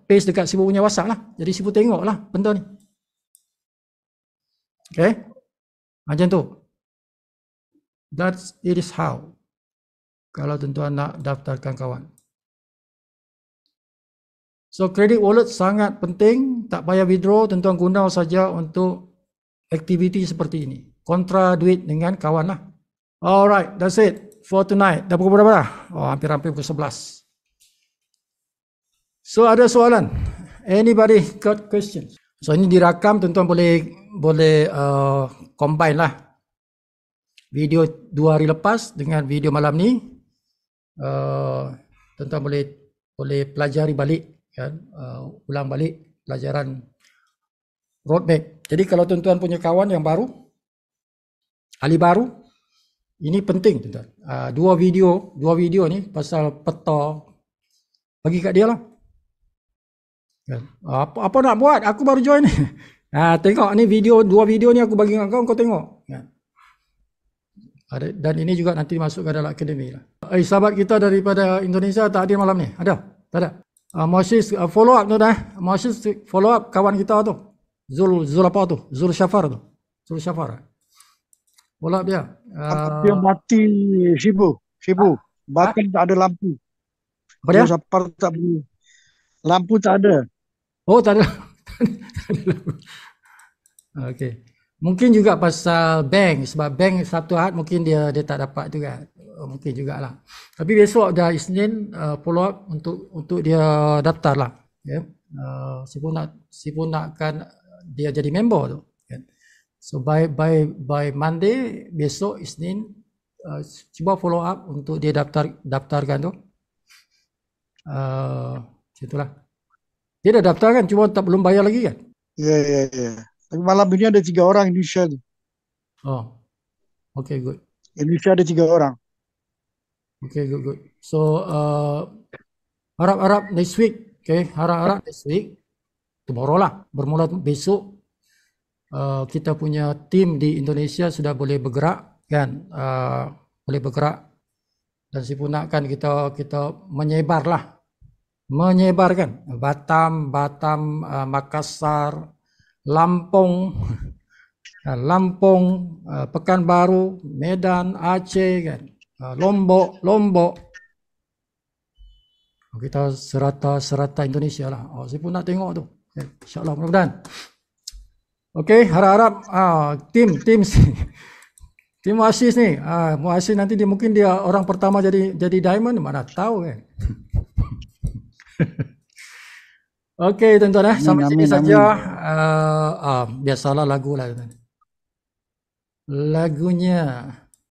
paste dekat Sifu punya WhatsApp lah. Jadi Sifu tengok lah benda ni. Okay. Macam tu. It is how. Kalau tuan-tuan nak daftarkan kawan. So credit wallet sangat penting. Tak payah withdraw. Tuan-tuan guna saja untuk aktiviti seperti ini. Kontra duit dengan kawan lah. Alright, that's it for tonight. Dah pukul berapa dah? Oh, hampir-hampir pukul 11. So, ada soalan? Anybody got questions? So, ini dirakam. Tuan-tuan boleh combine lah. Video 2 hari lepas dengan video malam ni. Tuan-tuan boleh pelajari balik. Kan? Ulang balik pelajaran roadmap. Jadi, kalau tuan-tuan punya kawan yang baru, ahli baru, ini penting tuan-tuan. Dua video ni pasal peta, bagi kat dia lah. Apa nak buat? Aku baru join ni. Tengok ni dua video ni aku bagi kat kau tengok. Dan ini juga nanti masuk ke dalam akademi lah. Sahabat kita daripada Indonesia tak hadir malam ni? Ada? Tak ada? Moses follow up tu dah. Moses follow up kawan kita tu. Zul apa tu? Zul Shafar tu. Zul Shafar. Bola dia. Dia mati Shibu. Bahkan tak ada lampu. Apa dia? Tak boleh. Lampu tak ada. Oh, tak ada. Okey. Mungkin juga pasal bank. Sebab bank Sabtu Ahad mungkin dia tak dapat tu kan. Mungkin jugalah. Tapi besok dah Isnin follow up untuk dia daftar lah. Okay. Sipu nakkan dia jadi member tu. So by Monday, besok Isnin, cuba follow up untuk dia daftarkan tu. Itulah. Dia dah daftar kan, cuma belum bayar lagi kan? Ya. Tapi malam ini ada 3 orang Indonesia tu. Oh, okay, good. Indonesia ada 3 orang. Okay, good. So harap-harap next week, okay, harap-harap next week, tomorrow lah, bermula besok. Kita punya tim di Indonesia sudah boleh bergerak kan, boleh bergerak dan Sifu nakkan kita menyebarkan Batam, Makassar, Lampung, Pekanbaru, Medan, Aceh kan, Lombok. Kita serata Indonesia lah. Sifu nak tengok tu. InsyaAllah mudah-mudahan. Okey, harap-harap tim Muassis ni, Muassis nanti mungkin dia orang pertama jadi diamond, mana tahu kan. Okey tuan-tuan, sampai sini saja. Biasalah lagu lah. Lagunya